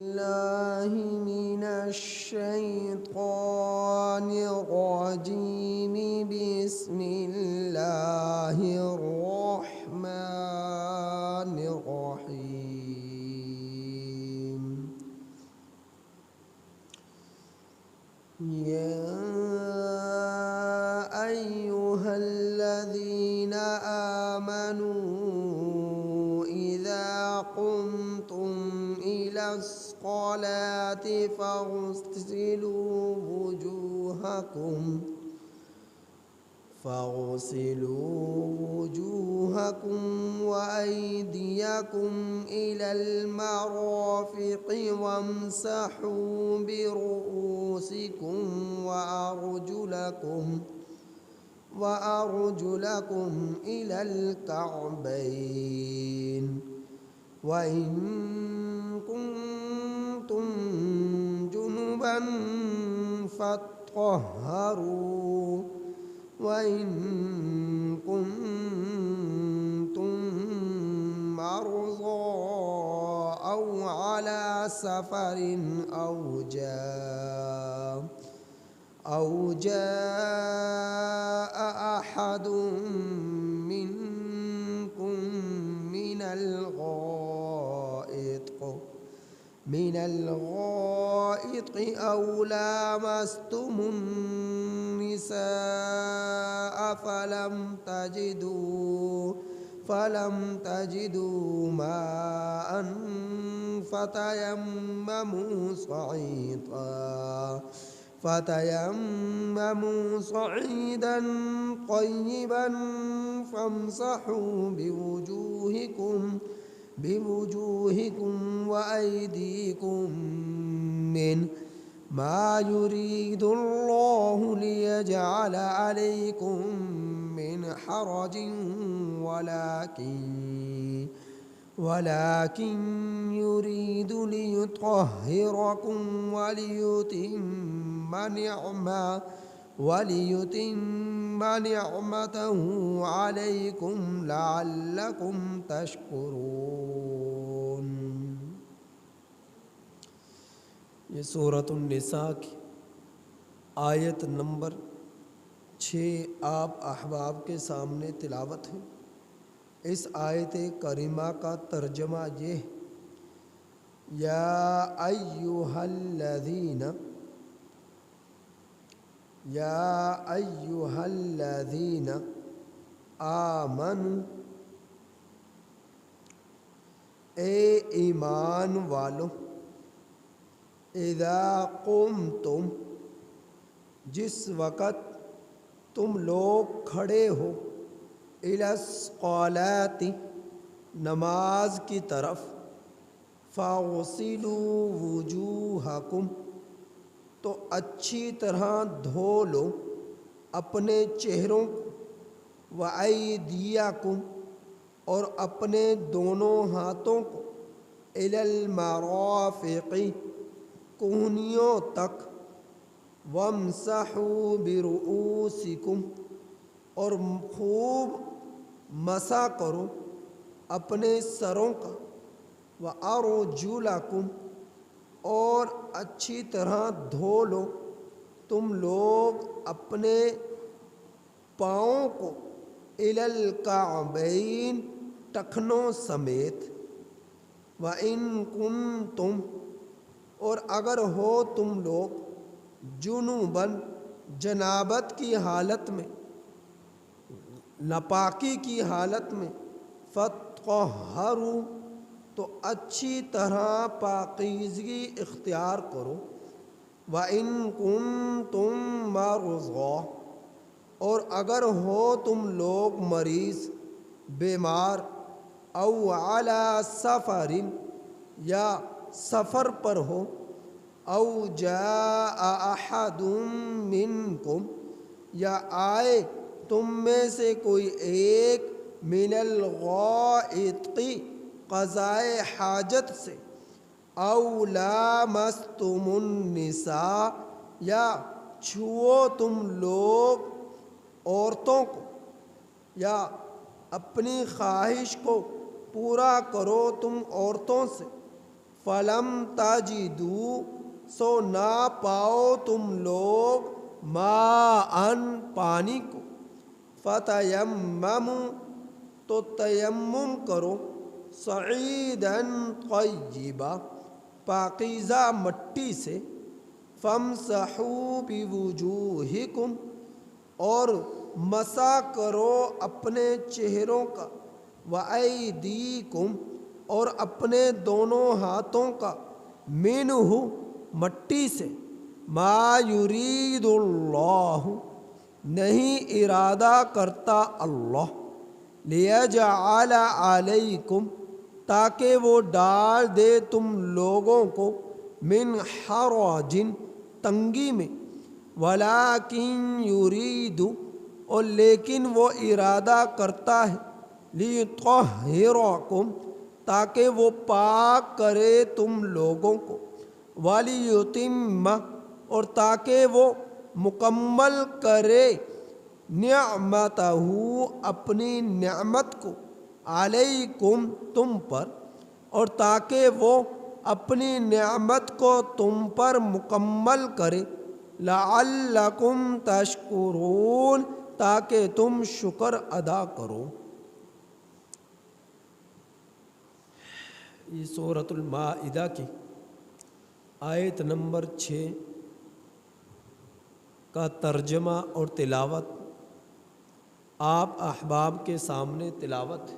الله من الشيطان الرجيم. بسم الله الرحمن الرحيم. يا أيها الذين آمنوا إذا قمتم إلى الصلاة فاغسلوا وجوهكم وأيديكم إلى المرافق وامسحوا برؤوسكم وأرجلكم إلى الكعبين، وإن كنتم جنبا فاطهروا، وإن كنتم مرضى أو على سفر أو جاء أحد منكم من الغائط أو لامستم النساء فلم تجدوا ماء فتيمموا صعيدا طيبا فامسحوا بوجوهكم وأيديكم منه، ما يريد الله ليجعل عليكم من حرج ولكن يريد ليطهركم وليتم نعمته عليكم لعلكم تشکرون۔ یہ سورۃ النساء کی آیت نمبر 6 آپ احباب کے سامنے تلاوت ہے۔ اس آیت کریمہ کا ترجمہ یہ ہے: یا ایھا الذین آمنوا، اے ایمان والو، اذا قمتم، جس وقت تم لوگ کھڑے ہو، الی الصلاۃ، نماز کی طرف، فاغسلوا وجوہکم، تو اچھی طرح دھو لو اپنے چہروں کو، وَأَيْدِيَكُمْ، اور اپنے دونوں ہاتھوں کو، إِلَى الْمَرَافِقِ، کہنیوں تک، وَامْسَحُوا بِرُؤُوسِكُمْ، اور خوب مسح کرو اپنے سروں کا، وَأَرْجُلَكُمْ، اور اچھی طرح دھو لو تم لوگ اپنے پاؤں کو، إِلَى الْكَعْبَيْنِ، ٹخنوں سمیت، وَإِن كُنتُمْ، اور اگر ہو تم لوگ، جنوباً، جنابت کی حالت میں، ناپاکی کی حالت میں، فَطَّهَّرُوا، تو اچھی طرح پاکیزگی اختیار کرو، وَإِن كُنتُم مَّرْضَىٰ، اور اگر ہو تم لوگ مریض، بیمار، او علی سفر، یا سفر پر ہو، او جاء احد منکم، یا آئے تم میں سے کوئی ایک، من الغائط، قضائے حاجت سے، او لامستم النساء، یا چھو تم لوگ عورتوں کو، یا اپنی خواہش کو پورا کرو تم عورتوں سے، فلم تجدو سو نہ پاؤ تم لوگ ماءً پانی کو، فتیمموا تو تیمم کرو، صعیداً طیبا پاکیزہ مٹی سے، فامسحوا بوجوہکم اور مسح کرو اپنے چہروں کا، وایدیکم اور اپنے دونوں ہاتھوں کا، منہ مٹی سے، ما یرید اللہ نہیں ارادہ کرتا اللہ، لیجعل علیکم تاکہ وہ ڈال دے تم لوگوں کو، من حرج تنگی میں، ولیکن یرید اور لیکن وہ ارادہ کرتا ہے، لیطہرکم تاکہ وہ پاک کرے تم لوگوں کو، ولیتم اور تاکہ وہ مکمل کرے، نعمتہ اپنی نعمت کو، علیکم تم پر، اور تاکہ وہ اپنی نعمت کو تم پر مکمل کرے، لعلکم تشکرون تاکہ تم شکر ادا کرو۔ یہ سورۃ المائدہ کی آیت نمبر 6 کا ترجمہ اور تلاوت آپ احباب کے سامنے تلاوت ہے۔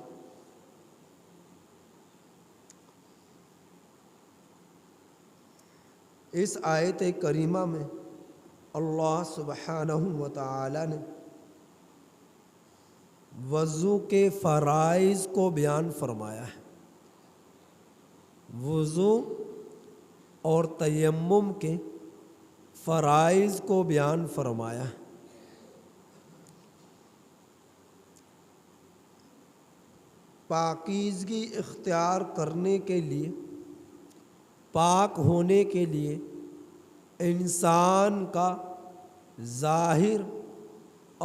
اس آیت کریمہ میں اللہ سبحانہ و تعالی نے وضو کے فرائض کو بیان فرمایا ہے۔ وضو اور تیمم کے فرائض کو بیان فرمایا ہے۔ پاکیزگی اختیار کرنے کے لیے، پاک ہونے کے لیے انسان کا ظاہر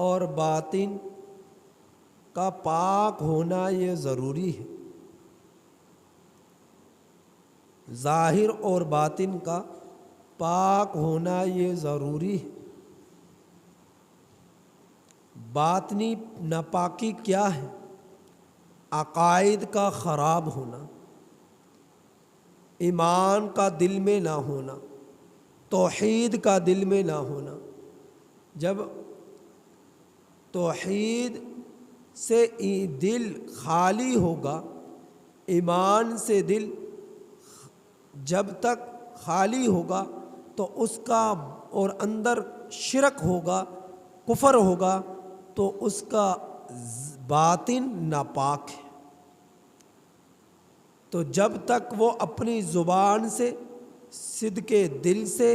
اور باطن کا پاک ہونا یہ ضروری ہے۔ ظاہر اور باطن کا پاک ہونا یہ ضروری ہے۔ باطنی ناپاکی کیا ہے؟ عقائد کا خراب ہونا، ایمان کا دل میں نہ ہونا، توحید کا دل میں نہ ہونا۔ جب توحید سے دل خالی ہوگا، ایمان سے دل جب تک خالی ہوگا تو اس کا اور اندر شرک ہوگا، کفر ہوگا، تو اس کا باطن ناپاک ہے۔ تو جب تک وہ اپنی زبان سے صدق دل سے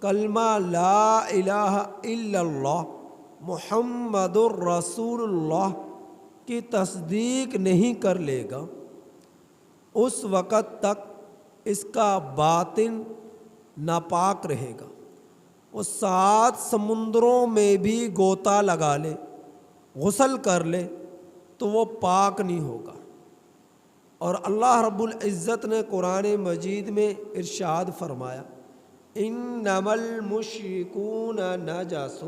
کلمہ لا الہ الا اللہ محمد الرسول اللہ کی تصدیق نہیں کر لے گا، اس وقت تک اس کا باطن ناپاک رہے گا۔ وہ 7 سمندروں میں بھی غوطہ لگا لے، غسل کر لے، تو وہ پاک نہیں ہوگا۔ اور اللہ رب العزت نے قرآن مجید میں ارشاد فرمایا، انما المشرکون نجس،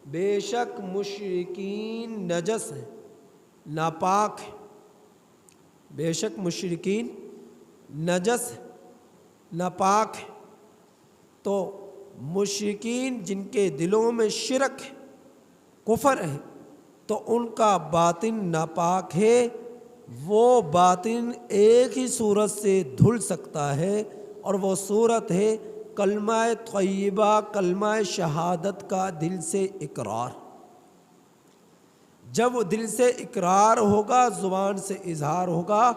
بے شک مشرکین نجس ہیں، ناپاک ہیں۔ بے شک مشرکین نجس ہیں، ناپاک ہیں۔ تو مشرکین جن کے دلوں میں شرک ہے، کفر ہے، تو ان کا باطن ناپاک ہے۔ وہ باطن ایک ہی صورت سے دھل سکتا ہے، اور وہ صورت ہے کلمہ طیبہ، کلمہ شہادت کا دل سے اقرار۔ جب وہ دل سے اقرار ہوگا، زبان سے اظہار ہوگا،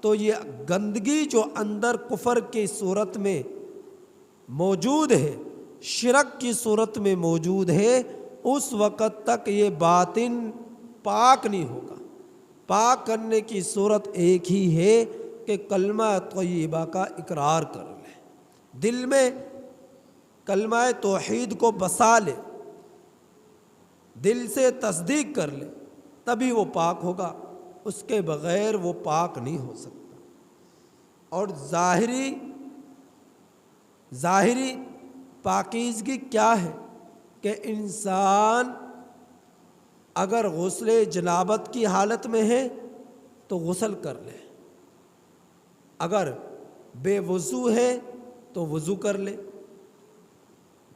تو یہ گندگی جو اندر کفر کی صورت میں موجود ہے، شرک کی صورت میں موجود ہے، اس وقت تک یہ باطن پاک نہیں ہوگا۔ پاک کرنے کی صورت ایک ہی ہے کہ کلمہ طیبہ کا اقرار کر لے، دل میں کلمہ توحید کو بسا لے، دل سے تصدیق کر لے، تبھی وہ پاک ہوگا، اس کے بغیر وہ پاک نہیں ہو سکتا۔ اور ظاہری پاکیزگی کیا ہے کہ انسان اگر غسل جنابت کی حالت میں ہے تو غسل کر لے، اگر بے وضو ہے تو وضو کر لے،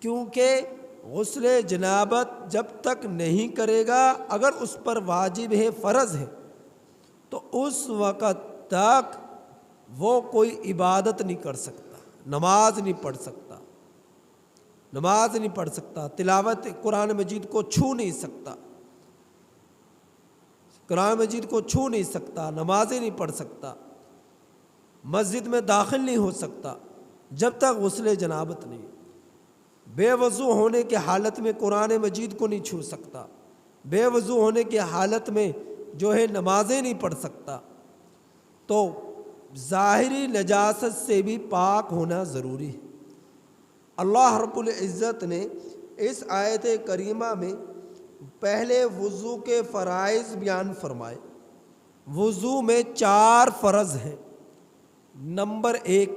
کیونکہ غسل جنابت جب تک نہیں کرے گا، اگر اس پر واجب ہے، فرض ہے، تو اس وقت تک وہ کوئی عبادت نہیں کر سکتا، نماز نہیں پڑھ سکتا، تلاوت قرآن مجید کو چھو نہیں سکتا، نمازیں نہیں پڑھ سکتا، مسجد میں داخل نہیں ہو سکتا جب تک غسل جنابت نہیں۔ بے وضو ہونے کی حالت میں قرآن مجید کو نہیں چھو سکتا، بے وضو ہونے کی حالت میں جو ہے نمازیں نہیں پڑھ سکتا۔ تو ظاہری نجاست سے بھی پاک ہونا ضروری ہے۔ اللہ رب العزت نے اس آیت کریمہ میں پہلے وضو کے فرائض بیان فرمائے۔ وضو میں 4 فرض ہیں۔ نمبر 1،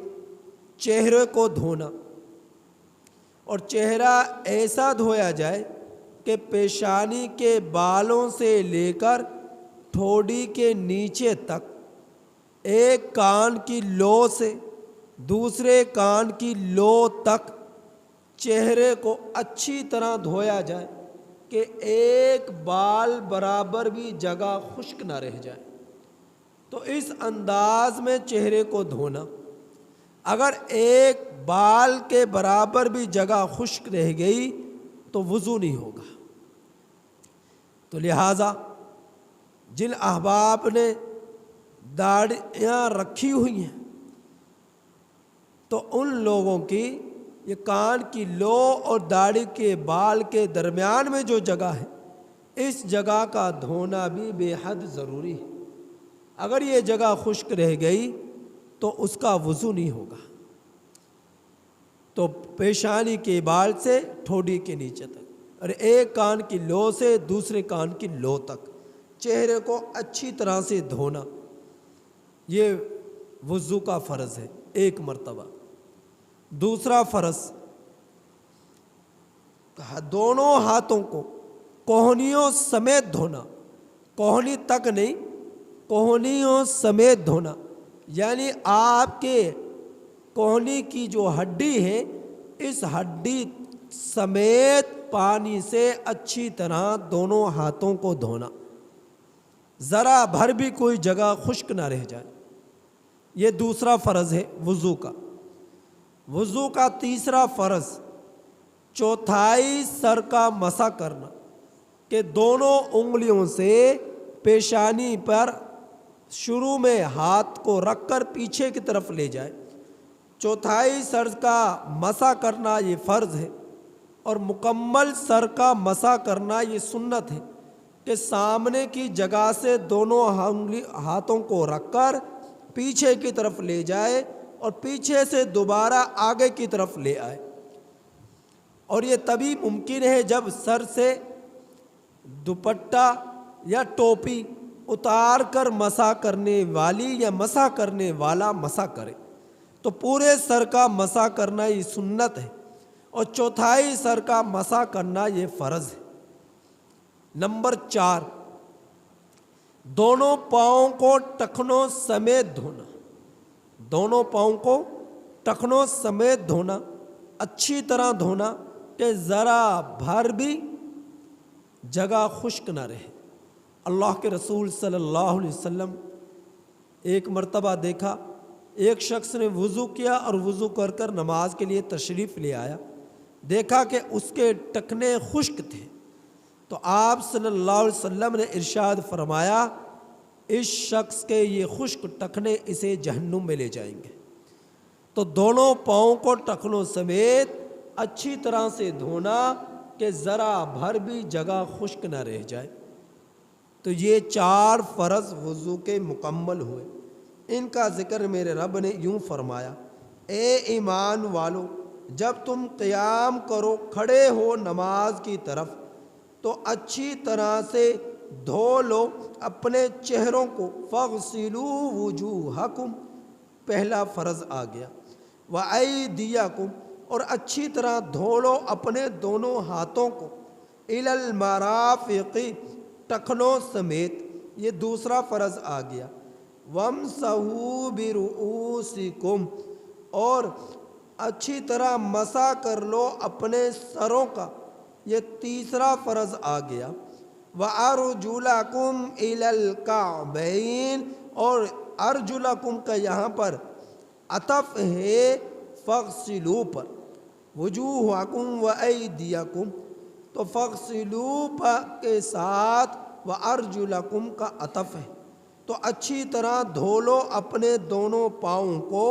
چہرے کو دھونا، اور چہرہ ایسا دھویا جائے کہ پیشانی کے بالوں سے لے کر ٹھوڑی کے نیچے تک، ایک کان کی لو سے دوسرے کان کی لو تک چہرے کو اچھی طرح دھویا جائے کہ ایک بال برابر بھی جگہ خشک نہ رہ جائے۔ تو اس انداز میں چہرے کو دھونا، اگر ایک بال کے برابر بھی جگہ خشک رہ گئی تو وضو نہیں ہوگا۔ تو لہٰذا جن احباب نے داڑھیاں رکھی ہوئی ہیں تو ان لوگوں کی یہ کان کی لو اور داڑھی کے بال کے درمیان میں جو جگہ ہے، اس جگہ کا دھونا بھی بے حد ضروری ہے۔ اگر یہ جگہ خشک رہ گئی تو اس کا وضو نہیں ہوگا۔ تو پیشانی کے بال سے ٹھوڑی کے نیچے تک، اور ایک کان کی لو سے دوسرے کان کی لو تک چہرے کو اچھی طرح سے دھونا، یہ وضو کا فرض ہے 1 مرتبہ۔ دوسرا فرض، دونوں ہاتھوں کو کوہنیوں سمیت دھونا، کوہنی تک نہیں، کوہنیوں سمیت دھونا، یعنی آپ کے کوہنی کی جو ہڈی ہے، اس ہڈی سمیت پانی سے اچھی طرح دونوں ہاتھوں کو دھونا، ذرا بھر بھی کوئی جگہ خشک نہ رہ جائے۔ یہ دوسرا فرض ہے وضو کا۔ وضو کا تیسرا فرض، چوتھائی سر کا مسح کرنا، کہ دونوں انگلیوں سے پیشانی پر شروع میں ہاتھ کو رکھ کر پیچھے کی طرف لے جائے، چوتھائی سر کا مسح کرنا یہ فرض ہے، اور مکمل سر کا مسح کرنا یہ سنت ہے، کہ سامنے کی جگہ سے دونوں ہاتھوں کو رکھ کر پیچھے کی طرف لے جائے اور پیچھے سے دوبارہ آگے کی طرف لے آئے۔ اور یہ تبھی ممکن ہے جب سر سے دوپٹہ یا ٹوپی اتار کر مسح کرنے والی یا مسح کرنے والا مسح کرے، تو پورے سر کا مسح کرنا یہ سنت ہے، اور چوتھائی سر کا مسح کرنا یہ فرض ہے۔ نمبر 4، دونوں پاؤں کو ٹخنوں سمیت دھونا، دونوں پاؤں کو ٹخنوں سمیت دھونا، اچھی طرح دھونا کہ ذرا بھر بھی جگہ خشک نہ رہے۔ اللہ کے رسول صلی اللہ علیہ وسلم ایک مرتبہ دیکھا، ایک شخص نے وضو کیا اور وضو کر کر نماز کے لیے تشریف لے آیا، دیکھا کہ اس کے ٹخنے خشک تھے، تو آپ صلی اللہ علیہ وسلم نے ارشاد فرمایا، اس شخص کے یہ خشک ٹخنے اسے جہنم میں لے جائیں گے۔ تو دونوں پاؤں کو ٹخنوں سمیت اچھی طرح سے دھونا کہ ذرا بھر بھی جگہ خشک نہ رہ جائے۔ تو یہ 4 فرض وضو کے مکمل ہوئے۔ ان کا ذکر میرے رب نے یوں فرمایا، اے ایمان والو، جب تم قیام کرو، کھڑے ہو نماز کی طرف، تو اچھی طرح سے دھو لو اپنے چہروں کو، فاغسلوا وجوہکم، پہلا فرض آ گیا۔ وَأَيْدِيَكُمْ اور اچھی طرح دھو لو اپنے دونوں ہاتھوں کو، إِلَى الْمَرَافِقِ ٹخنوں سمیت، یہ دوسرا فرض آ گیا۔ وَامْسَحُوا بِرُؤُوسِكُمْ اور اچھی طرح مسح کر لو اپنے سروں کا، یہ تیسرا فرض آ گیا۔ وَأَرْجُلَكُمْ إِلَى الْكَعْبَيْنِ اور ارجلکم کا یہاں پر عطف ہے فغسلوا پر، وجوہکم وایدیکم تو فغسلوا کے ساتھ وارجلکم کا عطف ہے، تو اچھی طرح دھو لو اپنے دونوں پاؤں کو،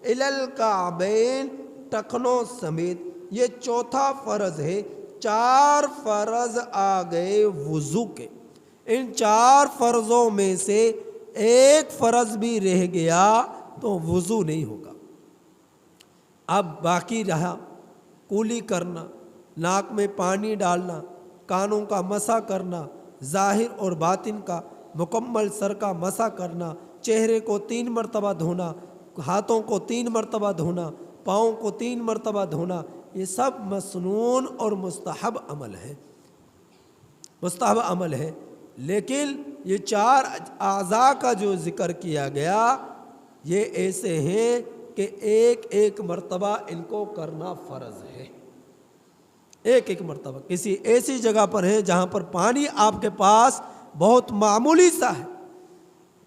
الی الکعبین ٹخنوں سمیت، یہ چوتھا فرض ہے۔ 4 فرض آ گئے وضو کے، ان 4 فرضوں میں سے ایک فرض بھی رہ گیا تو وضو نہیں ہوگا۔ اب باقی رہا کولی کرنا، ناک میں پانی ڈالنا، کانوں کا مسح کرنا، ظاہر اور باطن کا مکمل سر کا مسح کرنا، چہرے کو 3 مرتبہ دھونا، ہاتھوں کو 3 مرتبہ دھونا، پاؤں کو 3 مرتبہ دھونا، یہ سب مسنون اور مستحب عمل ہے، مستحب عمل ہے۔ لیکن یہ 4 اعضاء کا جو ذکر کیا گیا یہ ایسے ہیں کہ ایک ایک مرتبہ ان کو کرنا فرض ہے، ایک ایک مرتبہ۔ کسی ایسی جگہ پر ہے جہاں پر پانی آپ کے پاس بہت معمولی سا ہے،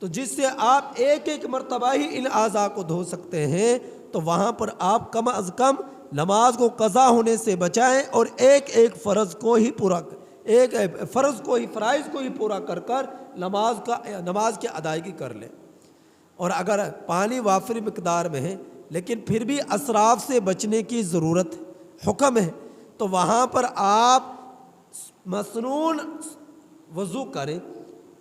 تو جس سے آپ ایک ایک مرتبہ ہی ان اعضاء کو دھو سکتے ہیں، تو وہاں پر آپ کم از کم نماز کو قضا ہونے سے بچائیں اور ایک ایک فرض کو ہی پورا ایک فرض کو ہی فرائض کو ہی پورا کر کر نماز کی ادائیگی کر لیں۔ اور اگر پانی وافر مقدار میں ہے لیکن پھر بھی اسراف سے بچنے کی ضرورت حکم ہے، تو وہاں پر آپ مسنون وضو کریں،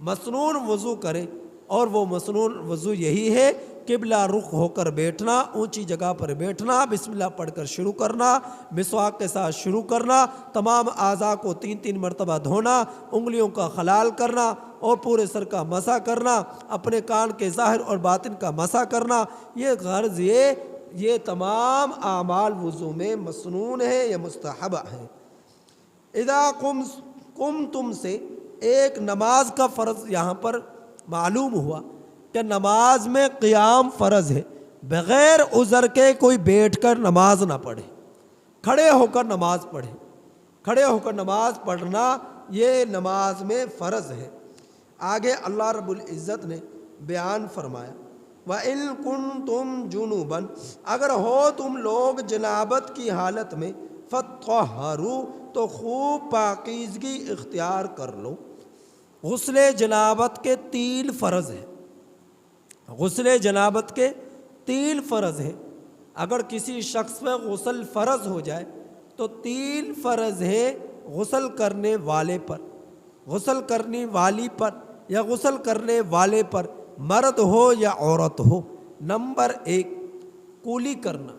مسنون وضو کریں، اور وہ مسنون وضو یہی ہے قبلہ رخ ہو کر بیٹھنا، اونچی جگہ پر بیٹھنا، بسم اللہ پڑھ کر شروع کرنا، مسواک کے ساتھ شروع کرنا، تمام اعضاء کو 3 مرتبہ دھونا، انگلیوں کا خلال کرنا اور پورے سر کا مسح کرنا، اپنے کان کے ظاہر اور باطن کا مسح کرنا، یہ غرض یہ تمام اعمال وضو میں مسنون ہے یا مستحب ہے۔ اذا قمتم سے ایک نماز کا فرض یہاں پر معلوم ہوا کہ نماز میں قیام فرض ہے، بغیر عذر کے کوئی بیٹھ کر نماز نہ پڑھے، کھڑے ہو کر نماز پڑھے، کھڑے ہو کر نماز پڑھنا یہ نماز میں فرض ہے۔ آگے اللہ رب العزت نے بیان فرمایا وَإِن كُنتُمْ جُنُوبًا اگر ہو تم لوگ جنابت کی حالت میں، فَطَّهَّرُوا تو خوب پاکیزگی اختیار کر لو۔ غسل جنابت کے 3 فرض ہیں، غسل جنابت کے 3 فرض ہیں۔ اگر کسی شخص پہ غسل فرض ہو جائے تو 3 فرض ہیں غسل کرنے والے پر، غسل کرنے والی پر یا غسل کرنے والے پر، مرد ہو یا عورت ہو۔ نمبر 1 کولی کرنا،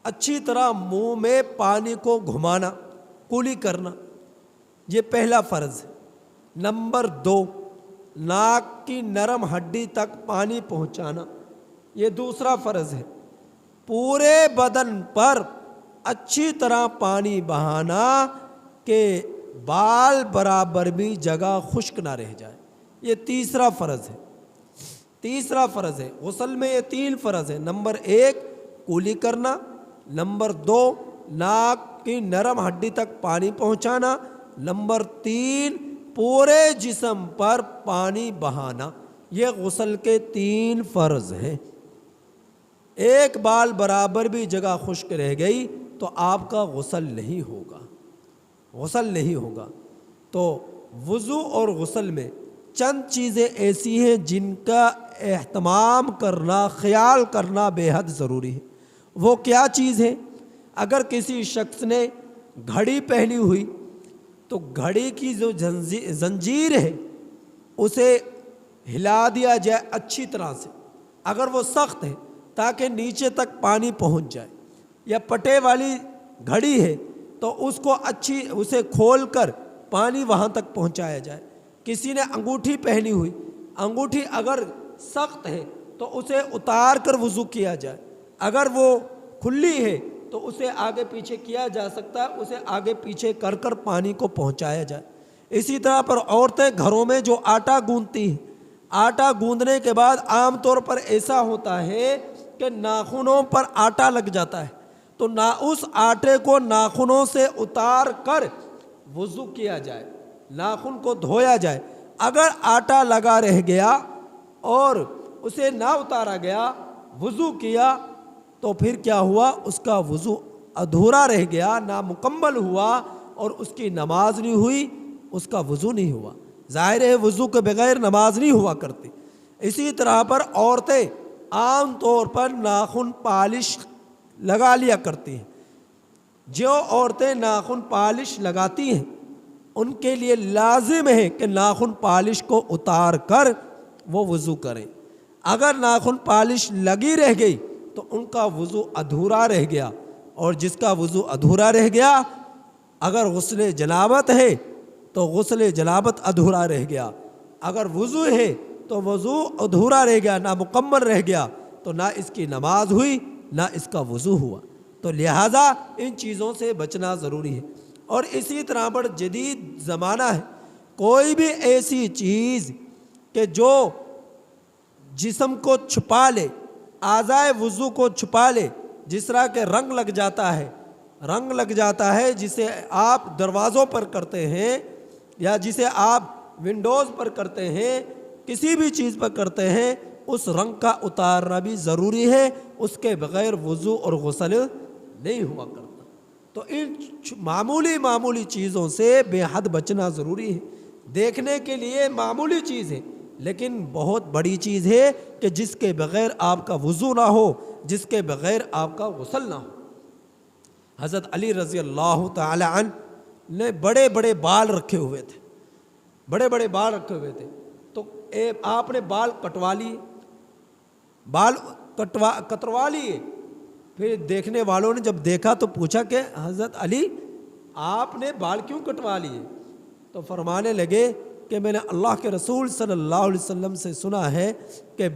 اچھی طرح منہ میں پانی کو گھمانا، کولی کرنا، یہ پہلا فرض ہے۔ نمبر 2 ناک کی نرم ہڈی تک پانی پہنچانا، یہ دوسرا فرض ہے۔ پورے بدن پر اچھی طرح پانی بہانا کہ بال برابر بھی جگہ خشک نہ رہ جائے، یہ تیسرا فرض ہے، تیسرا فرض ہے۔ غسل میں یہ 3 فرض ہے۔ نمبر 1 کولی کرنا، نمبر 2 ناک کی نرم ہڈی تک پانی پہنچانا، نمبر 3 پورے جسم پر پانی بہانا، یہ غسل کے 3 فرض ہیں۔ ایک بال برابر بھی جگہ خشک رہ گئی تو آپ کا غسل نہیں ہوگا، غسل نہیں ہوگا۔ تو وضو اور غسل میں چند چیزیں ایسی ہیں جن کا اہتمام کرنا، خیال کرنا بے حد ضروری ہے۔ وہ کیا چیز ہے؟ اگر کسی شخص نے گھڑی پہنی ہوئی تو گھڑی کی جو زنجیر ہے اسے ہلا دیا جائے اچھی طرح سے، اگر وہ سخت ہے تاکہ نیچے تک پانی پہنچ جائے، یا پٹے والی گھڑی ہے تو اس کو اسے کھول کر پانی وہاں تک پہنچایا جائے۔ کسی نے انگوٹھی پہنی ہوئی، انگوٹھی اگر سخت ہے تو اسے اتار کر وضو کیا جائے، اگر وہ کھلی ہے تو اسے آگے پیچھے کیا جا سکتا ہے، اسے آگے پیچھے کر کر پانی کو پہنچایا جائے۔ اسی طرح پر عورتیں گھروں میں جو آٹا گوندتی ہیں، آٹا گوندنے کے بعد عام طور پر ایسا ہوتا ہے کہ ناخنوں پر آٹا لگ جاتا ہے، تو اس آٹے کو ناخنوں سے اتار کر وضو کیا جائے، ناخن کو دھویا جائے۔ اگر آٹا لگا رہ گیا اور اسے نہ اتارا گیا، وضو کیا، تو پھر کیا ہوا؟ اس کا وضو ادھورا رہ گیا، نامکمل ہوا، اور اس کی نماز نہیں ہوئی، اس کا وضو نہیں ہوا۔ ظاہر ہے وضو کے بغیر نماز نہیں ہوا کرتی۔ اسی طرح پر عورتیں عام طور پر ناخن پالش لگا لیا کرتی ہیں۔ جو عورتیں ناخن پالش لگاتی ہیں ان کے لیے لازم ہے کہ ناخن پالش کو اتار کر وہ وضو کریں۔ اگر ناخن پالش لگی رہ گئی تو ان کا وضو ادھورا رہ گیا، اور جس کا وضو ادھورا رہ گیا، اگر غسل جنابت ہے تو غسل جنابت ادھورا رہ گیا، اگر وضو ہے تو وضو ادھورا رہ گیا، نامکمل رہ گیا، تو نہ اس کی نماز ہوئی نہ اس کا وضو ہوا۔ تو لہٰذا ان چیزوں سے بچنا ضروری ہے۔ اور اسی طرح پر جدید زمانہ ہے، کوئی بھی ایسی چیز کہ جو جسم کو چھپا لے، اعضائے وضو کو چھپا لے، جس طرح کہ رنگ لگ جاتا ہے جسے آپ دروازوں پر کرتے ہیں یا جسے آپ ونڈوز پر کرتے ہیں، کسی بھی چیز پر کرتے ہیں، اس رنگ کا اتارنا بھی ضروری ہے، اس کے بغیر وضو اور غسل نہیں ہوا کرتا۔ تو ان معمولی چیزوں سے بے حد بچنا ضروری ہے۔ دیکھنے کے لیے معمولی چیز ہے، لیکن بہت بڑی چیز ہے کہ جس کے بغیر آپ کا وضو نہ ہو، جس کے بغیر آپ کا غسل نہ ہو۔ حضرت علی رضی اللہ تعالی عنہ نے بڑے بڑے بال رکھے ہوئے تھے، تو آپ نے بال کٹوا لیے، پھر دیکھنے والوں نے جب دیکھا تو پوچھا کہ حضرت علی آپ نے بال کیوں کٹوا لیے؟ تو فرمانے لگے کہ میں نے اللہ کے رسول صلی اللہ علیہ وسلم سے سنا ہے کہ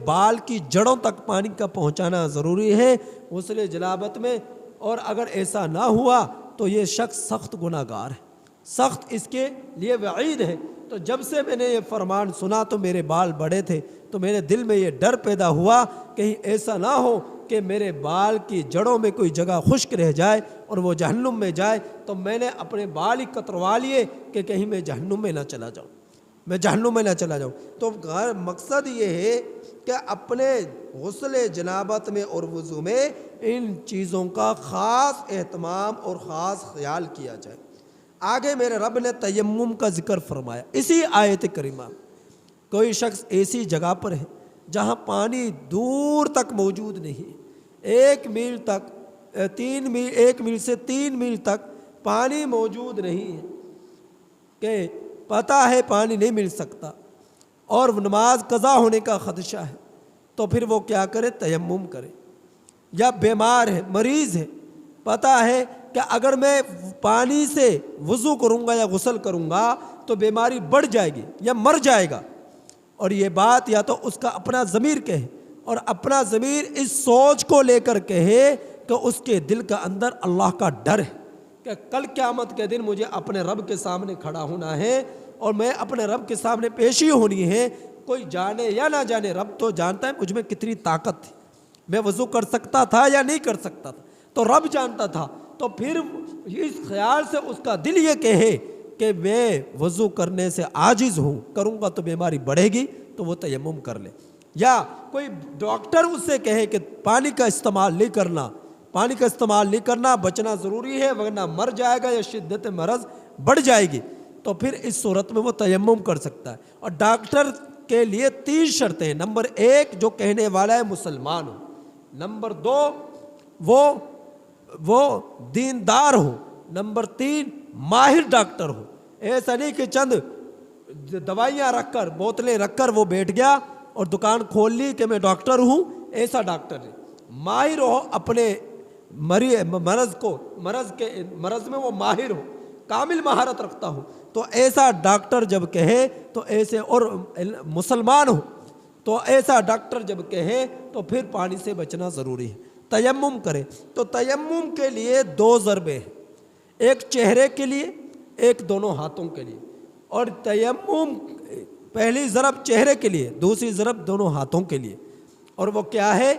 بال کی جڑوں تک پانی کا پہنچانا ضروری ہے غسل جنابت میں، اور اگر ایسا نہ ہوا تو یہ شخص سخت گناہ گار ہے، سخت اس کے لیے وعید ہے۔ تو جب سے میں نے یہ فرمان سنا تو میرے بال بڑے تھے، تو میرے دل میں یہ ڈر پیدا ہوا کہیں ایسا نہ ہو کہ میرے بال کی جڑوں میں کوئی جگہ خشک رہ جائے اور وہ جہنم میں جائے، تو میں نے اپنے بال ہی کتروا لیے کہ کہیں میں جہنم میں نہ چلا جاؤں۔ تو مقصد یہ ہے کہ اپنے غسل جنابت میں اور وضو میں ان چیزوں کا خاص اہتمام اور خاص خیال کیا جائے۔ آگے میرے رب نے تیمم کا ذکر فرمایا اسی آیت کریمہ۔ کوئی شخص ایسی جگہ پر ہے جہاں پانی دور تک موجود نہیں، 1 میل تک 1 میل سے 3 میل تک پانی موجود نہیں ہے، کہ پتہ ہے پانی نہیں مل سکتا اور نماز قضا ہونے کا خدشہ ہے، تو پھر وہ کیا کرے؟ تیمم کرے۔ یا بیمار ہے، مریض ہے، پتہ ہے کہ اگر میں پانی سے وضو کروں گا یا غسل کروں گا تو بیماری بڑھ جائے گی یا مر جائے گا، اور یہ بات یا تو اس کا اپنا ضمیر کہے، اور اپنا ضمیر اس سوچ کو لے کر کہے کہ اس کے دل کا اندر اللہ کا ڈر ہے کہ کل قیامت کے دن مجھے اپنے رب کے سامنے کھڑا ہونا ہے اور میں اپنے رب کے سامنے پیشی ہونی ہے۔ کوئی جانے یا نہ جانے، رب تو جانتا ہے مجھ میں کتنی طاقت تھی، میں وضو کر سکتا تھا یا نہیں کر سکتا تھا، تو رب جانتا تھا۔ تو پھر اس خیال سے اس کا دل یہ کہے کہ میں وضو کرنے سے عاجز ہوں، کروں گا تو بیماری بڑھے گی، تو وہ تیمم کر لے۔ یا کوئی ڈاکٹر اس سے کہے کہ پانی کا استعمال نہیں کرنا، بچنا ضروری ہے ورنہ مر جائے گا یا شدت مرض بڑھ جائے گی، تو پھر اس صورت میں وہ تیمم کر سکتا ہے۔ اور ڈاکٹر کے لیے 3 شرطیں ہیں۔ نمبر 1 جو کہنے والا ہے مسلمان ہو، نمبر 2 وہ دیندار ہو، نمبر 3 ماہر ڈاکٹر ہو۔ ایسا نہیں کہ چند دوائیاں رکھ کر، بوتلیں رکھ کر وہ بیٹھ گیا اور دکان کھول لی کہ میں ڈاکٹر ہوں، ایسا ڈاکٹر نہیں۔ ماہر ہو، اپنے مرض میں وہ ماہر ہو، کامل مہارت رکھتا ہو، تو ایسا ڈاکٹر جب کہے تو ایسے، اور مسلمان ہو، تو ایسا ڈاکٹر جب کہیں تو پھر پانی سے بچنا ضروری ہے۔ تیمم کرے تو تیمم کے لیے 2 ضربیں ہیں، ایک چہرے کے لیے، ایک دونوں ہاتھوں کے لیے۔ اور تیمم پہلی ضرب چہرے کے لیے، دوسری ضرب دونوں ہاتھوں کے لیے۔ اور وہ کیا ہے؟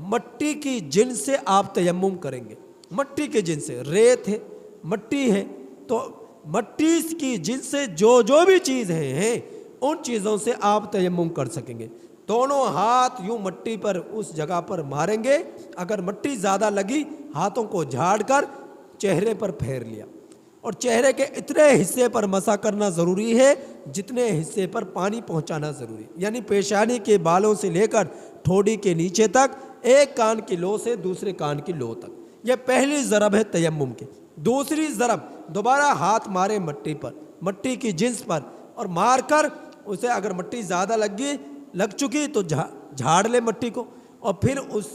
مٹی کی جن سے آپ تیمم کریں گے، مٹی کے جن سے، ریت ہے، مٹی ہے، تو مٹی کی جن سے جو بھی چیز ہیں ان چیزوں سے آپ تیمم کر سکیں گے۔ دونوں ہاتھ یوں مٹی پر اس جگہ پر ماریں گے، اگر مٹی زیادہ لگی ہاتھوں کو جھاڑ کر چہرے پر پھیر لیا، اور چہرے کے اتنے حصے پر مسح کرنا ضروری ہے جتنے حصے پر پانی پہنچانا ضروری ہے، یعنی پیشانی کے بالوں سے لے کر ٹھوڑی کے نیچے تک، ایک کان کی لو سے دوسرے کان کی لو تک۔ یہ پہلی ضرب ہے تیمم کی۔ دوسری ضرب دوبارہ ہاتھ مارے مٹی پر، مٹی کی جنس پر، اور مار کر اسے اگر مٹی زیادہ لگ چکی تو جھاڑ لے مٹی کو، اور پھر اس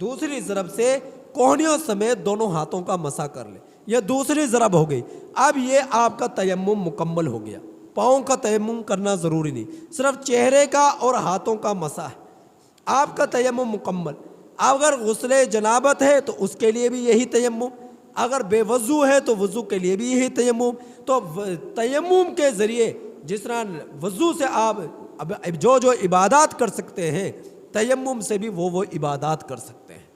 دوسری ضرب سے کوہنیوں سمیت دونوں ہاتھوں کا مسح کر لے۔ یہ دوسری ضرب ہو گئی۔ اب یہ آپ کا تیمم مکمل ہو گیا۔ پاؤں کا تیمم کرنا ضروری نہیں، صرف چہرے کا اور ہاتھوں کا مسح ہے، آپ کا تیمم مکمل۔ اگر غسل جنابت ہے تو اس کے لیے بھی یہی تیمم، اگر بے وضو ہے تو وضو کے لیے بھی یہی تیمم۔ تو تیمم کے ذریعے جس طرح وضو سے آپ جو عبادات کر سکتے ہیں، تیمم سے بھی وہ عبادات کر سکتے ہیں۔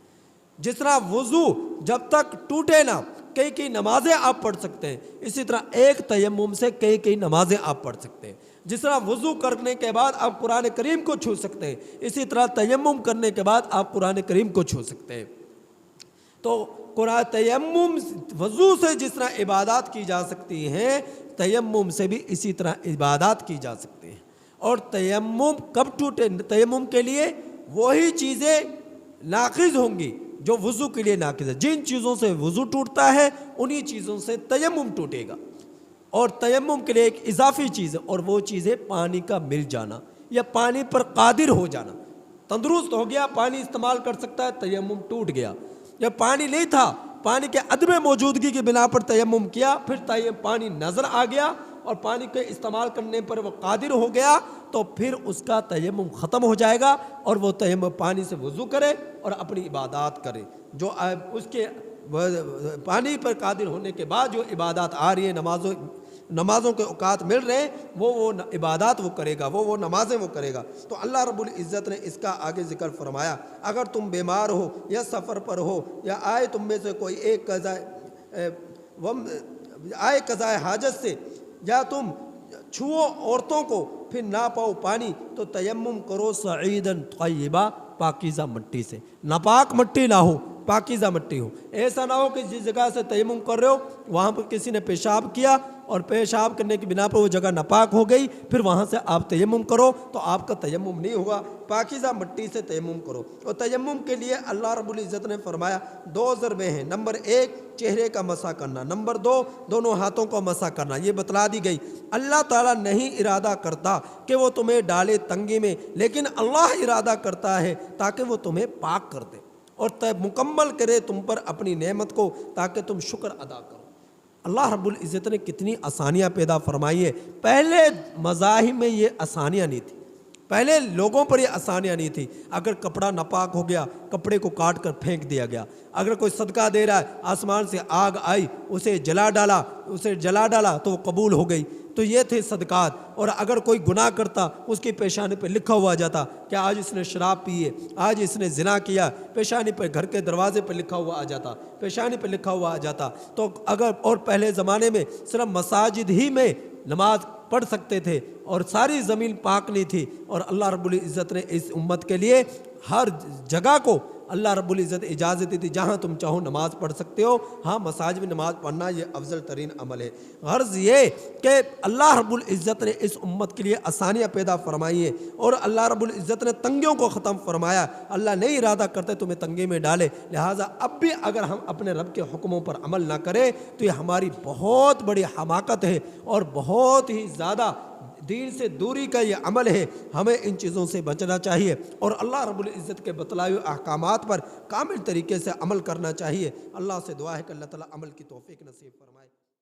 جس طرح وضو جب تک ٹوٹے نہ کئی نمازیں آپ پڑھ سکتے ہیں، اسی طرح ایک تیمم سے کئی نمازیں آپ پڑھ سکتے ہیں۔ جس طرح وضو کرنے کے بعد آپ قرآن کریم کو چھو سکتے ہیں، اسی طرح تیمم کرنے کے بعد آپ قرآن کریم کو چھو سکتے ہیں۔ تو قرآن تیمم وضو سے جس طرح عبادات کی جا سکتی ہیں، تیمم سے بھی اسی طرح عبادات کی جا سکتی ہیں۔ اور تیمم کب ٹوٹے؟ تیمم کے لیے وہی چیزیں ناقض ہوں گی جو وضو کے لیے ناقض ہے۔ جن چیزوں سے وضو ٹوٹتا ہے انہی چیزوں سے تیمم ٹوٹے گا۔ اور تیمم کے لیے ایک اضافی چیز ہے، اور وہ چیز ہے پانی کا مل جانا یا پانی پر قادر ہو جانا۔ تندرست ہو گیا، پانی استعمال کر سکتا ہے، تیمم ٹوٹ گیا۔ یا پانی نہیں تھا، پانی کے عدم موجودگی کی بنا پر تیمم کیا، پھر پانی نظر آ گیا اور پانی کے استعمال کرنے پر وہ قادر ہو گیا، تو پھر اس کا تیمم ختم ہو جائے گا، اور وہ تیمم پانی سے وضو کرے اور اپنی عبادات کرے۔ جو اس کے پانی پر قادر ہونے کے بعد جو عبادات آ رہی ہیں، نمازوں کے اوقات مل رہے ہیں، وہ عبادات وہ کرے گا، وہ نمازیں وہ کرے گا۔ تو اللہ رب العزت نے اس کا آگے ذکر فرمایا، اگر تم بیمار ہو یا سفر پر ہو، یا آئے تم میں سے کوئی ایک قضائے حاجت سے، یا تم چھو عورتوں کو پھر نہ پاؤ پانی، تو تیمم کرو صعیداً طیبا، پاکیزہ مٹی سے۔ ناپاک مٹی نہ ہو، پاکیزہ مٹی ہو۔ ایسا نہ ہو کہ جس جگہ سے تیمم کر رہے ہو وہاں پر کسی نے پیشاب کیا اور پیشاب کرنے کی بنا پر وہ جگہ ناپاک ہو گئی، پھر وہاں سے آپ تیمم کرو تو آپ کا تیمم نہیں ہوگا۔ پاکیزہ مٹی سے تیمم کرو۔ اور تیمم کے لیے اللہ رب العزت نے فرمایا 2 ضربیں ہیں۔ نمبر 1 چہرے کا مسح کرنا، نمبر 2 دونوں ہاتھوں کو مسح کرنا۔ یہ بتلا دی گئی۔ اللہ تعالیٰ نہیں ارادہ کرتا کہ وہ تمہیں ڈالے تنگی میں، لیکن اللہ ارادہ کرتا ہے تاکہ وہ تمہیں پاک کر دے اور مکمل کرے تم پر اپنی نعمت کو، تاکہ تم شکر ادا کرو۔ اللہ رب العزت نے کتنی آسانیاں پیدا فرمائی ہے۔ پہلے مذاہب میں یہ آسانیاں نہیں تھی، پہلے لوگوں پر یہ آسانیاں نہیں تھی۔ اگر کپڑا ناپاک ہو گیا، کپڑے کو کاٹ کر پھینک دیا گیا۔ اگر کوئی صدقہ دے رہا ہے، آسمان سے آگ آئی، اسے جلا ڈالا تو وہ قبول ہو گئی۔ تو یہ تھے صدقات۔ اور اگر کوئی گناہ کرتا، اس کی پیشانی پہ لکھا ہوا جاتا کہ آج اس نے شراب پی ہے، آج اس نے زنا کیا، پیشانی پہ گھر کے دروازے پہ لکھا ہوا آ جاتا، پیشانی پہ لکھا ہوا آ جاتا۔ تو اور پہلے زمانے میں صرف مساجد ہی میں نماز پڑھ سکتے تھے اور ساری زمین پاک نہیں تھی، اور اللہ رب العزت نے اس امت کے لیے ہر جگہ کو اللہ رب العزت اجازت دی تھی، جہاں تم چاہو نماز پڑھ سکتے ہو۔ ہاں، مساجد میں نماز پڑھنا یہ افضل ترین عمل ہے۔ غرض یہ کہ اللہ رب العزت نے اس امت کے لیے آسانیاں پیدا فرمائی ہیں، اور اللہ رب العزت نے تنگیوں کو ختم فرمایا۔ اللہ نہیں ارادہ کرتے تمہیں تنگی میں ڈالے، لہٰذا اب بھی اگر ہم اپنے رب کے حکموں پر عمل نہ کریں تو یہ ہماری بہت بڑی حماقت ہے اور بہت ہی زیادہ دین سے دوری کا یہ عمل ہے۔ ہمیں ان چیزوں سے بچنا چاہیے اور اللہ رب العزت کے بتلائے ہوئے احکامات پر کامل طریقے سے عمل کرنا چاہیے۔ اللہ سے دعا ہے کہ اللہ تعالیٰ عمل کی توفیق نصیب فرمائے۔